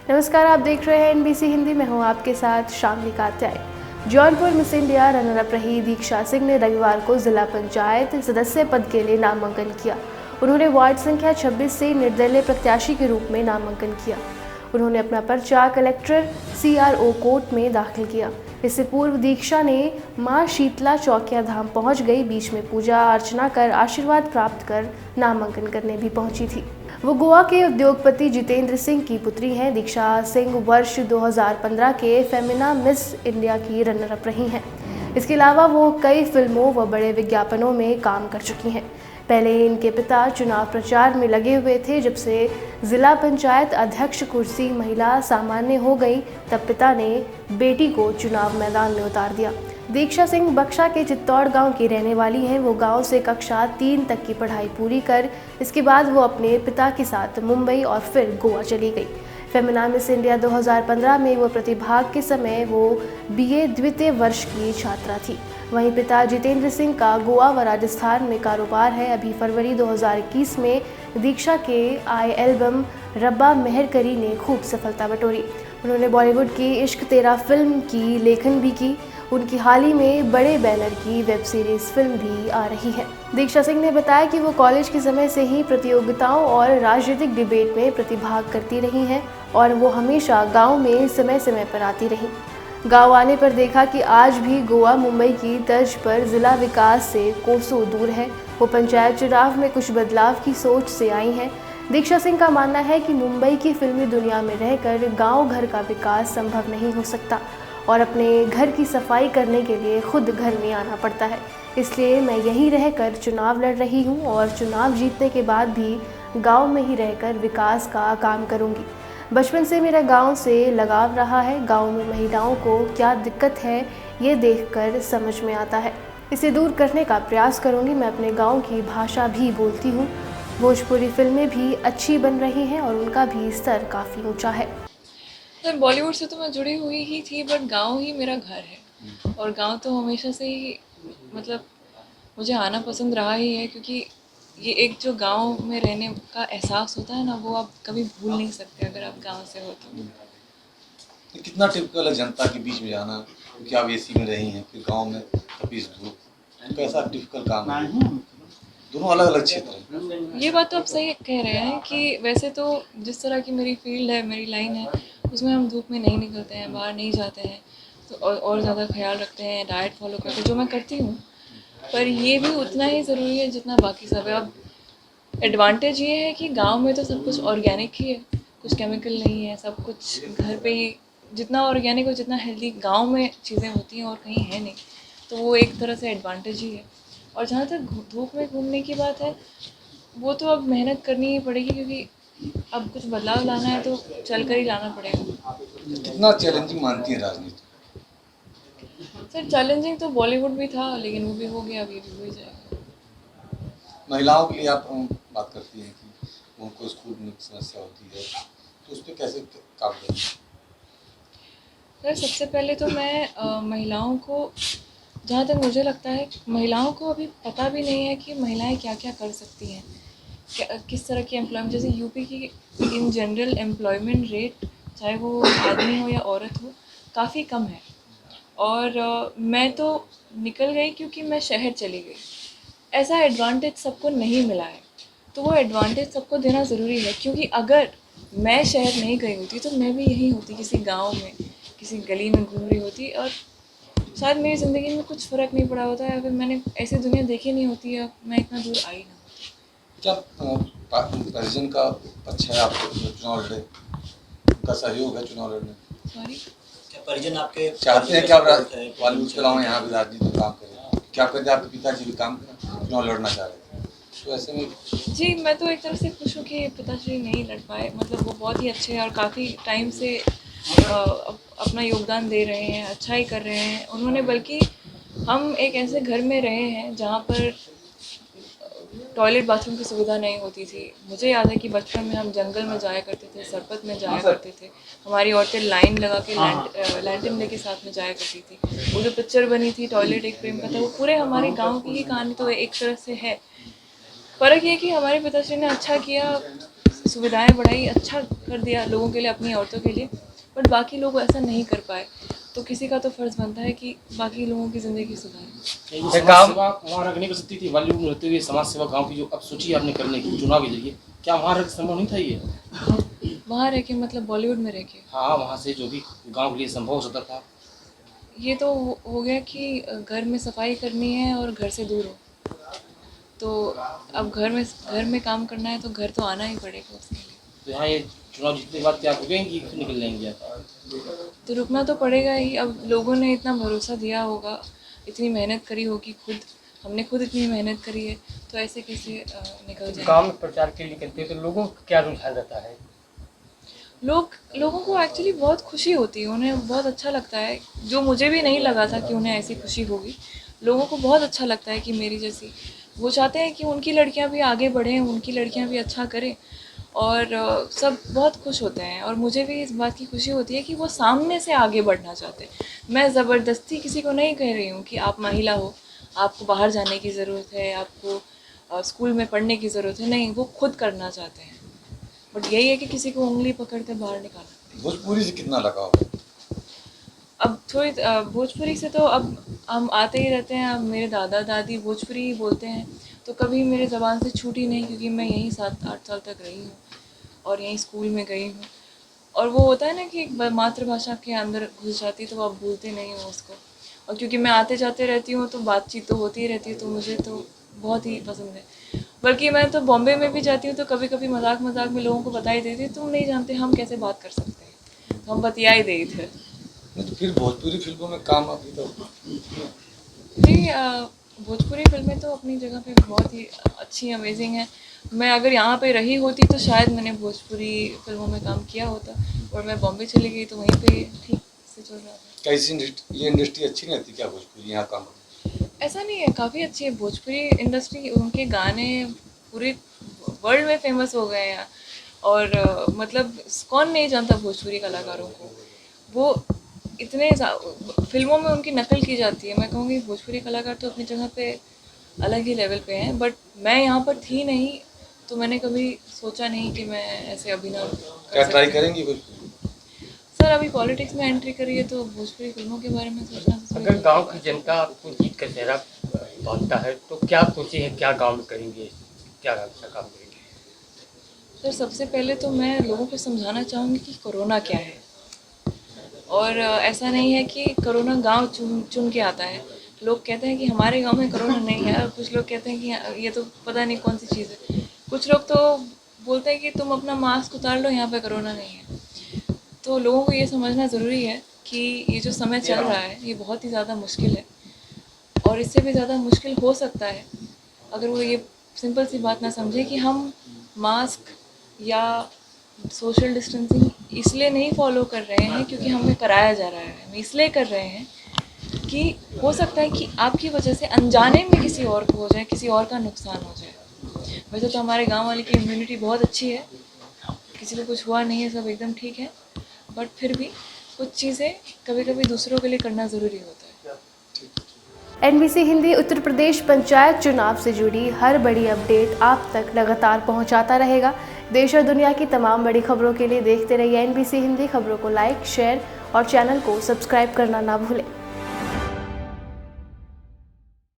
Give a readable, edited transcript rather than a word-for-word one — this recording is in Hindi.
नमस्कार, आप देख रहे हैं एनबीसी हिंदी में हूँ आपके साथ Shamli Katyay. Jaunpur Miss India runner up रही दीक्षा सिंह ने रविवार को जिला पंचायत सदस्य पद के लिए नामांकन किया। उन्होंने वार्ड संख्या 26 से निर्दलीय प्रत्याशी के रूप में नामांकन किया। उन्होंने अपना पर्चा कलेक्टर CRO कोर्ट में दाखिल किया। इससे पूर्व दीक्षा ने मां शीतला चौकिया धाम पहुंच गई। बीच में पूजा अर्चना कर आशीर्वाद प्राप्त कर नामांकन करने भी पहुंची थी। वो गोवा के उद्योगपति जितेंद्र सिंह की पुत्री हैं। दीक्षा सिंह वर्ष 2015 के फेमिना मिस इंडिया की रनर अप रही हैं। इसके अलावा वो कई फिल्मों व बड़े विज्ञापनों में काम कर चुकी हैं। पहले इनके पिता चुनाव प्रचार में लगे हुए थे। जब से जिला पंचायत अध्यक्ष कुर्सी महिला सामान्य हो गई, तब पिता ने बेटी को चुनाव मैदान में उतार दिया। दीक्षा सिंह बक्सा के चित्तौड़ गांव की रहने वाली हैं। वो गांव से कक्षा 3 तक की पढ़ाई पूरी कर इसके बाद वो अपने पिता के साथ मुंबई और फिर गोवा चली गई। फेमिना मिस इंडिया 2015 में वो प्रतिभाग के समय वो BA द्वितीय वर्ष की छात्रा थी। वहीं पिता जितेंद्र सिंह का गोवा व राजस्थान में कारोबार है। अभी फरवरी 2021 में दीक्षा के आए एल्बम रब्बा मेहर करी ने खूब सफलता बटोरी। उन्होंने बॉलीवुड की इश्क तेरा फिल्म की लेखन भी की। उनकी हाल ही में बड़े बैनर की वेब सीरीज फिल्म भी आ रही है। दीक्षा सिंह ने बताया कि वो कॉलेज के समय से ही प्रतियोगिताओं और राजनीतिक डिबेट में प्रतिभाग करती रही हैं और वो हमेशा गांव में समय समय पर आती रहीं। गांव आने पर देखा कि आज भी गोवा मुंबई की तर्ज पर जिला विकास से कोसों दूर है। वो पंचायत चुनाव में कुछ बदलाव की सोच से आई हैं। दीक्षा सिंह का मानना है कि मुंबई की फिल्मी दुनिया में रहकर गांव घर का विकास संभव नहीं हो सकता और अपने घर की सफाई करने के लिए खुद घर में आना पड़ता है। इसलिए मैं यहीं रहकर चुनाव लड़ रही हूं और चुनाव जीतने के बाद भी गांव में ही रहकर विकास का काम करूंगी। बचपन से मेरा गांव से लगाव रहा है। गांव में महिलाओं को क्या दिक्कत है ये देखकर समझ में आता है। इसे दूर करने का प्रयास करूंगी। मैं अपने गांव की भाषा भी बोलती हूँ। भोजपुरी फिल्में भी अच्छी बन रही हैं और उनका भी स्तर काफ़ी ऊंचा है। सर बॉलीवुड से तो मैं जुड़ी हुई ही थी, बट गांव ही मेरा घर है और गांव तो हमेशा से ही मतलब मुझे आना पसंद रहा ही है, क्योंकि ये एक जो गांव में रहने का एहसास होता है ना, वो आप कभी भूल नहीं सकते अगर आप गांव से हो तो। कितना टिपिकल है जनता के बीच में जाना, क्योंकि आप AC में रही हैं, फिर गांव में तपीस धूप, तो कैसा टिपिकल काम है। दोनों अलग अलग क्षेत्र हैं। ये बात तो आप सही कह रहे हैं कि वैसे तो जिस तरह की मेरी फील्ड है, मेरी लाइन है, उसमें हम धूप में नहीं निकलते हैं, बाहर नहीं जाते हैं, तो और ज़्यादा ख्याल रखते हैं, डाइट फॉलो करते हैं, जो मैं करती हूँ। पर ये भी उतना ही ज़रूरी है जितना बाकी सब है। अब एडवांटेज ये है कि गांव में तो सब कुछ ऑर्गेनिक ही है, कुछ केमिकल नहीं है, सब कुछ घर पे ही जितना ऑर्गेनिक और जितना हेल्दी गांव में चीज़ें होती हैं और कहीं है नहीं, तो वो एक तरह से एडवांटेज ही है। और जहाँ तक धूप में घूमने की बात है, वो तो अब मेहनत करनी ही पड़ेगी, क्योंकि अब कुछ बदलाव लाना है तो चल कर ही लाना पड़ेगा। कितना चैलेंजिंग मानती है राजनीति? सर चैलेंजिंग तो बॉलीवुड भी था, लेकिन वो भी हो गया, अभी भी हो ही जाएगा। महिलाओं के लिए आप बात करती हैं कि उनको स्कूल में समस्या होती है, तो उस पर कैसे काम करें? सर सबसे पहले तो मैं महिलाओं को, जहाँ तक मुझे लगता है, महिलाओं को अभी पता भी नहीं है कि महिलाएं क्या क्या कर सकती हैं, किस तरह की एम्प्लॉयमेंट। जैसे यूपी की इन जनरल एम्प्लॉयमेंट रेट, चाहे वो आदमी हो या औरत हो, काफ़ी कम है। और मैं तो निकल गई क्योंकि मैं शहर चली गई। ऐसा एडवांटेज सबको नहीं मिला है, तो वो एडवांटेज सबको देना ज़रूरी है, क्योंकि अगर मैं शहर नहीं गई होती तो मैं भी यहीं होती, किसी गांव में किसी गली में घूम रही होती, और शायद मेरी ज़िंदगी में कुछ फ़र्क नहीं पड़ा होता, या फिर मैंने ऐसी दुनिया देखी नहीं होती, या मैं इतना दूर आई ना होती। क्या परिजन का अच्छा है आपको चुनाव लड़े, उनका सहयोग है चुनाव लड़ने? सॉरी, क्या परिजन आपके चाहते हैं कि आप बॉलीवुड के अलावा यहाँ भी राजनीति में काम करें? क्या कहते हैं, आपके पिताजी भी काम करें, चुनाव लड़ना चाह रहे हैं, तो ऐसे में? जी मैं तो एक तरफ से खुश हूँ कि पिताश्री नहीं लड़ पाए। मतलब वो बहुत ही अच्छे हैं और काफ़ी टाइम से अपना योगदान दे रहे हैं, अच्छा ही कर रहे हैं उन्होंने। बल्कि हम एक ऐसे घर में रहे हैं जहाँ पर टॉयलेट बाथरूम की सुविधा नहीं होती थी। मुझे याद है कि बचपन में हम जंगल में जाया करते थे, सरपत में जाया करते थे, हमारी औरतें लाइन लगा के लैंटर्न लेके साथ में जाया करती थी। वो जो पिक्चर बनी थी टॉयलेट एक प्रेम का था, वो पूरे हमारे गाँव की ही कहानी तो एक तरह से है। फ़र्क ये कि हमारे पिताश्री ने अच्छा किया, सुविधाएं बढ़ाई, अच्छा कर दिया लोगों के लिए, अपनी औरतों के लिए, बट बाकी लोग ऐसा नहीं कर पाए। तो किसी का तो फ़र्ज़ बनता है कि बाकी लोगों की ज़िंदगी सुधारें। समाज सेवा वहाँ रखने की सकती थी, बॉलीवुड में रहते हुए समाज सेवा गाँव की जो अब सोची आपने करने की चुनाव के जरिए, क्या वहाँ रख संभव नहीं था ये? वहाँ रह के मतलब बॉलीवुड में रह के? हाँ, वहाँ से जो भी गाँव के लिए संभव हो सकता था। ये तो हो गया कि घर में सफाई करनी है और घर से दूर हो, तो अब घर में काम करना है तो घर तो आना ही पड़ेगा उसके लिए। तो यहाँ ये चुनाव जीतने के बाद क्या रुकेंगी फिर निकल जाएंगे? तो रुकना तो पड़ेगा ही। अब लोगों ने इतना भरोसा दिया होगा, इतनी मेहनत करी होगी, हमने खुद इतनी मेहनत करी है, तो ऐसे कैसे निकल जाए। गाँव में प्रचार के लिए करते हैं तो लोगों को क्या रुझान रहता है? लोगों को एक्चुअली बहुत खुशी होती है, उन्हें बहुत अच्छा लगता है, जो मुझे भी नहीं लगा था कि उन्हें ऐसी खुशी होगी। लोगों को बहुत अच्छा लगता है कि मेरी जैसी, वो चाहते हैं कि उनकी लड़कियां भी आगे बढ़ें, उनकी लड़कियां भी अच्छा करें, और सब बहुत खुश होते हैं। और मुझे भी इस बात की खुशी होती है कि वो सामने से आगे बढ़ना चाहते हैं। मैं ज़बरदस्ती किसी को नहीं कह रही हूँ कि आप महिला हो, आपको बाहर जाने की ज़रूरत है, आपको स्कूल में पढ़ने की ज़रूरत है, नहीं, वो खुद करना चाहते हैं। बट यही है कि किसी को उंगली पकड़ कर बाहर निकालना। भोजपुरी से कितना लगाव है? अब थोड़ी भोजपुरी से तो अब हम आते ही रहते हैं, अब मेरे दादा दादी भोजपुरी ही बोलते हैं, तो कभी मेरे ज़बान से छूटी नहीं, क्योंकि मैं यहीं 7-8 साल तक रही हूँ और यहीं स्कूल में गई हूँ। और वो होता है ना कि एक मातृभाषा के अंदर घुस जाती तो आप भूलते नहीं हो उसको। और क्योंकि मैं आते जाते रहती हूँ तो बातचीत तो होती ही रहती है, तो मुझे तो बहुत ही पसंद है। बल्कि मैं तो बॉम्बे में भी जाती हूँ तो कभी कभी मजाक मजाक में लोगों को बता ही देती, तुम नहीं जानते हम कैसे बात कर सकते हैं, तो हम बतिया ही दे थे। नहीं तो फिर भोजपुरी फिल्मों में काम अभी तो जी, भोजपुरी फिल्में तो अपनी जगह पे बहुत ही अच्छी अमेजिंग है। मैं अगर यहाँ पे रही होती तो शायद मैंने भोजपुरी फिल्मों में काम किया होता, और मैं बॉम्बे चली गई तो वहीं पे ठीक से चल रहा था। कैसी ये इंडस्ट्री अच्छी नहीं रहती क्या भोजपुरी यहाँ काम? ऐसा नहीं है, काफ़ी अच्छी है भोजपुरी इंडस्ट्री। उनके गाने पूरे वर्ल्ड में फेमस हो गए हैं, और मतलब कौन नहीं जानता भोजपुरी कलाकारों को। वो इतने फिल्मों में उनकी नकल की जाती है। मैं कहूँगी भोजपुरी कलाकार तो अपनी जगह पे अलग ही लेवल पे हैं, बट मैं यहाँ पर थी नहीं, तो मैंने कभी सोचा नहीं कि मैं ऐसे अभिनय क्या ट्राई करेंगी भोजपुरी? सर अभी पॉलिटिक्स में एंट्री करी है, तो भोजपुरी फिल्मों के बारे में सोचना तो अगर गांव की जनता आपको जीत का चेहरा बांधता है तो क्या सोचे हैं, क्या गांव में करेंगे, क्या अच्छा काम करेंगे? सर सबसे पहले तो मैं लोगों को समझाना चाहूँगी कि कोरोना क्या है, और ऐसा नहीं है कि कोरोना गांव चुन के आता है। लोग कहते हैं कि हमारे गांव में कोरोना नहीं है, और कुछ लोग कहते हैं कि ये तो पता नहीं कौन सी चीज़ है। कुछ लोग तो बोलते हैं कि तुम अपना मास्क उतार लो, यहाँ पे कोरोना नहीं है। तो लोगों को ये समझना ज़रूरी है कि ये जो समय चल रहा है ये बहुत ही ज़्यादा मुश्किल है, और इससे भी ज़्यादा मुश्किल हो सकता है अगर वो ये सिंपल सी बात ना समझे कि हम मास्क या सोशल डिस्टेंसिंग इसलिए नहीं फॉलो कर रहे हैं क्योंकि हमें कराया जा रहा है। हम इसलिए कर रहे हैं कि हो सकता है कि आपकी वजह से अनजाने में किसी और को हो जाए, किसी और का नुकसान हो जाए। वैसे तो हमारे गांव वाले की इम्यूनिटी बहुत अच्छी है, किसी को कुछ हुआ नहीं है, सब एकदम ठीक है, बट फिर भी कुछ चीज़ें कभी कभी दूसरों के लिए करना ज़रूरी होता है। NBC हिंदी उत्तर प्रदेश पंचायत चुनाव से जुड़ी हर बड़ी अपडेट आप तक लगातार पहुंचाता रहेगा। देश और दुनिया की तमाम बड़ी खबरों के लिए देखते रहिए NBC हिंदी। खबरों को लाइक, शेयर और चैनल को सब्सक्राइब करना ना भूलें।